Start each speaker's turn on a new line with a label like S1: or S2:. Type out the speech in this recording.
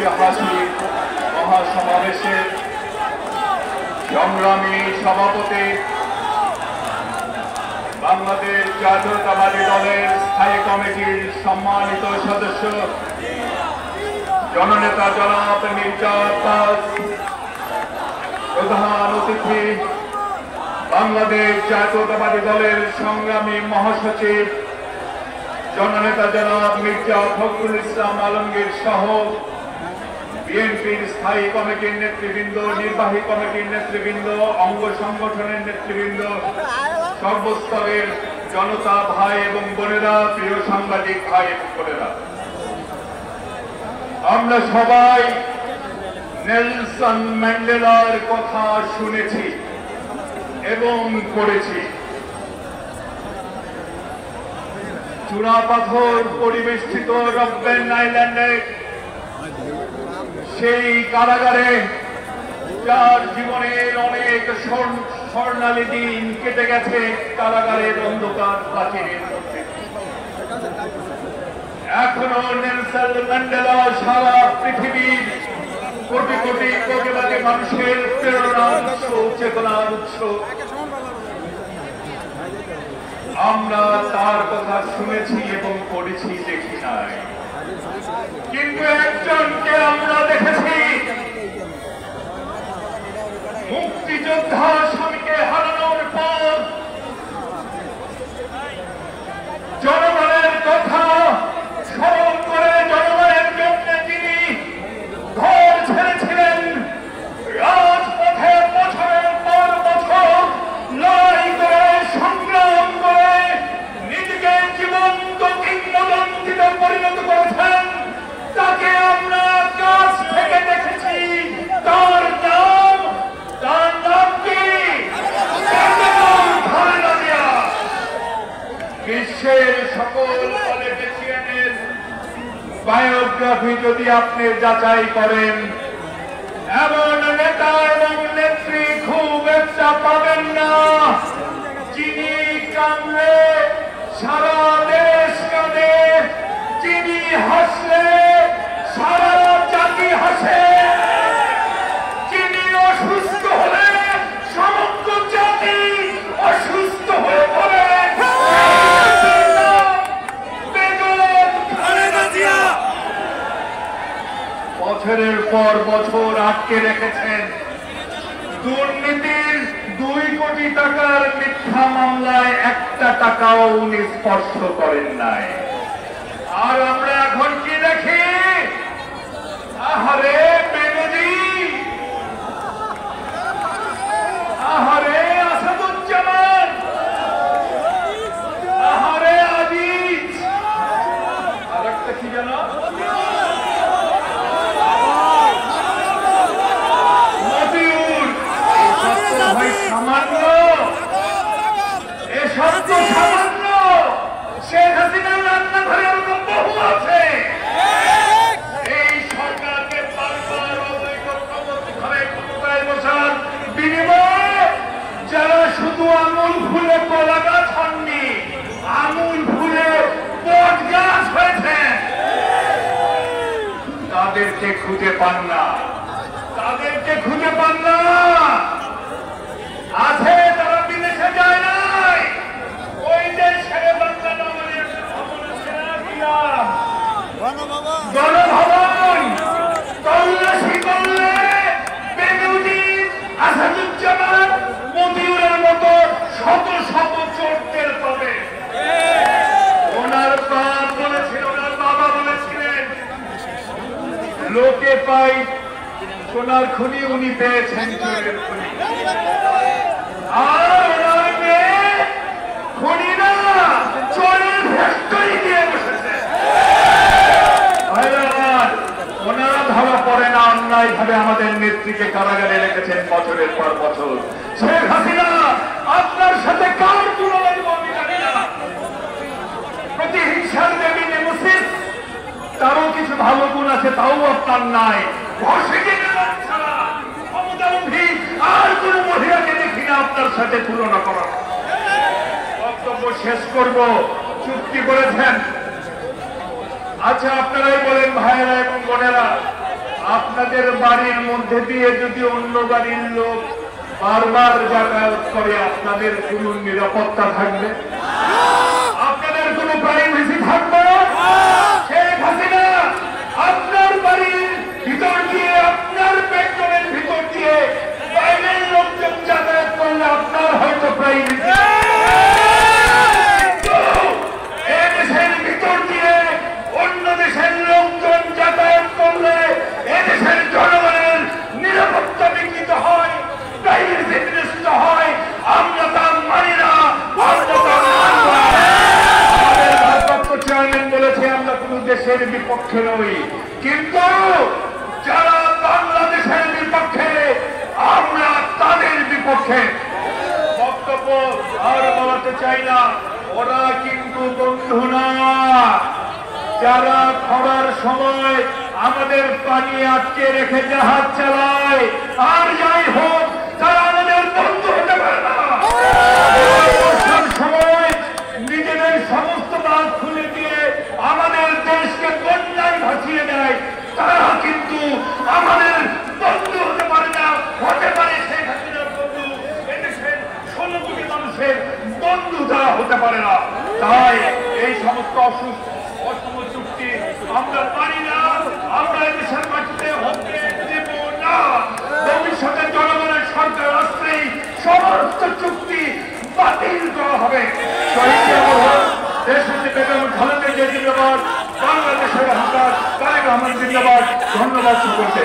S1: ঐতিহাসিক মহাসমাবেশের সংগ্রামী সভাপতি, বাংলাদেশ জাতীয়তাবাদী দলের স্থায়ী কমিটির সম্মানিত সদস্য জননেতা জনাব মির্জা আব্বাস, প্রধান অতিথি বাংলাদেশ জাতীয়তাবাদী দলের সংগ্রামী মহাসচিব জননেতা জনাব মির্জা ফখরুল ইসলাম আলমগীর সহ বিএনপির স্থায়ী কমিটির নেতৃবৃন্দ, নির্বাহী কমিটির নেতৃবৃন্দ, অঙ্গ সংগঠনের নেতৃবৃন্দ, সর্বস্তরের জনতা ভাই এবং বোনেরা, প্রিয় সাংবাদিক ভাই এবং বোনেরা, আমরা সবাই নেলসন ম্যান্ডেলার কথা শুনেছি এবং পড়েছি। চূড়াপাথর পরিবেষ্টিত রব্বেন আইল্যান্ডে সেই কারাগারে, যার জীবনের অনেক স্বর্ণালী দিন কেটে গেছে কারাগারের অন্ধকার প্রাচীরের মধ্যে, এখনো নেলসন ম্যান্ডেলা সারা পৃথিবীর কোটি কোটি প্রতিবাদী মানুষের প্রেরণার উৎস, চেতনার উৎস। আমরা তার কথা শুনেছি এবং পড়েছি, দেখি নাই, কিন্তু একজনকে আমরা দেখেছি। মুক্তিযোদ্ধা স্বামীকে হারানোর পর জনগণের কথা স্মরণ করে জনগণের জন্য তিনি ঘর ছেড়েছিলেন, রাজপথে বছরের পর বছর লড়াই করে সংগ্রাম করে নিজেকে জীবন্ত কিংবদন্তিতে পরিণত করেছেন। তাকে আমরা কাছ থেকে দেখেছি। তার নাম কি? বিশ্বের সকল পলিটিশিয়ানের বায়োগ্রাফি যদি আপনি যাচাই করেন, এমন নেতা এবং নেত্রী খুব একটা পাবেন না যিনি কাঁদলে সারা দেশ কাঁদে, যিনি হাসলে সারা জাতি হাসে, যিনি অসুস্থ হলে সমগ্র জাতি অসুস্থ হয়ে পড়ে। বছরের পর বছর আটকে রেখেছেন। দুর্নীতির 2 কোটি টাকার মিথ্যা মামলায় 1টা টাকাও উনি স্পর্শ করেন নাই। আর আমরা এখন কি দেখি? আহারে বেনজি, আহারে আসাদুজ্জামান, আহারে আজিজ, আর একটা কি জানো, সামান্য, এসব তো সামান্য। শেখ হাসিনার রান্নাঘরে এরকম বহু আছে। এই সরকারকে বারবার অবৈধভাবে ক্ষমতায় বসার বিনিময়ে যারা শুধু আঙুল ফুলে কলা গাছ হননি, আঙুল ফুলে বট গাছ হয়েছে, তাদেরকে খুঁজে পান না, তাদেরকে খুঁজে পান না। আছে তারা বিদেশে যায় নাই, ওই যে শেরে বাংলা নগরের গণভবন তল্লাশি করলে বেনজির, আসাদুজ্জামান, মতিউরের মতো শত শত চোরদের পাবে। ওনার বাপ বলেছিল, ওনার বাবা বলেছিলেন, লোকে পাই সোনার খনি, উনি পেয়েছেন চোরের খনি। আর ওনার মেয়ে খনি না, চোরের ফ্যাক্টরি দিয়ে বসেছে। ওনারা ধরা পড়ে না, অন্যায় ভাবে আমাদের নেত্রীকে কারাগারে রেখেছেন বছরের পর বছর। শেখ হাসিনা, আপনার সাথে কার তুলনা দিব আমি জানি না। প্রতিহিংসার দেবী নেমেসিস, তারও কিছু ভালো গুণ আছে, তাও আপনার নাই। ক্ষমতাবন্ধী আর কোন মহিলাকে দেখি না আপনার সাথে তুলনা করা। বক্তব্য শেষ করব। চুক্তি করেছেন, আচ্ছা আপনারাই বলেন ভাইয়েরা এবং বোনেরা, আপনাদের বাড়ির মধ্যে দিয়ে যদি অন্য বাড়ির লোক বারবার যাতায়াত করে আপনাদের কোনো নিরাপত্তা থাকবে? আপনাদের কোনো প্রাইভেসি থাকবে? শেখ হাসিনা আপনার বাড়ির ভিতর দিয়ে, আপনার পেট্রোলের ভিতর দিয়ে বাইরের লোকজন যাতায়াত করলে আপনার হয়তো প্রাইভেসি, এদেশের ভিতর দিয়ে অন্য দেশের লোকজন যাতায়াত করলে এদেশের জনগণের নিরাপত্তা বিঘ্নিত হয়, প্রাইভেসি বিনষ্ট হয়। আমরা তা মানি না, আমরা তা মানব না। আমাদের ভারপ্রাপ্ত চেয়ারম্যান বলেছে আমরা কোন দেশের বিপক্ষে নই, কিন্তু যারা বাংলাদেশের বিপক্ষে আমরা তাদের বিপক্ষে। বক্তব্য আর বলাতে চাই না, ওরা কিন্তু বন্ধু না। যারা খরার সময় আমাদের পানি আটকে রেখে জাহাজ চালায়, আর যাই হোক তারা আমাদের বন্ধু হতে পারে না। বর্ষার সময় নিজেদের সমস্ত বাঁধ খুলে দিয়ে আমাদের দেশকে বন্যায় ভাসিয়ে দেয়, তারা কিন্তু আমাদের বন্ধু হতে পারে না। হতে পারে শেখ হাসিনার বন্ধু, এদেশের 16 কোটি মানুষের বন্ধু তারা হতে পারে না। তাই এই সমস্ত অসম চুক্তি আমরা পারি না, আমরা এদেশের মাটিতে হতে দেব না। ভবিষ্যতে জনগণের সরকার আসলেই সমস্ত চুক্তি বাতিল করা হবে। দেশনেত্রী বেগম খালেদা জিয়া জিন্দাবাদ, বাংলাদেশের হাসপাতাল তারেক রহমান জিন্দাবাদ। ধন্যবাদ সকলকে।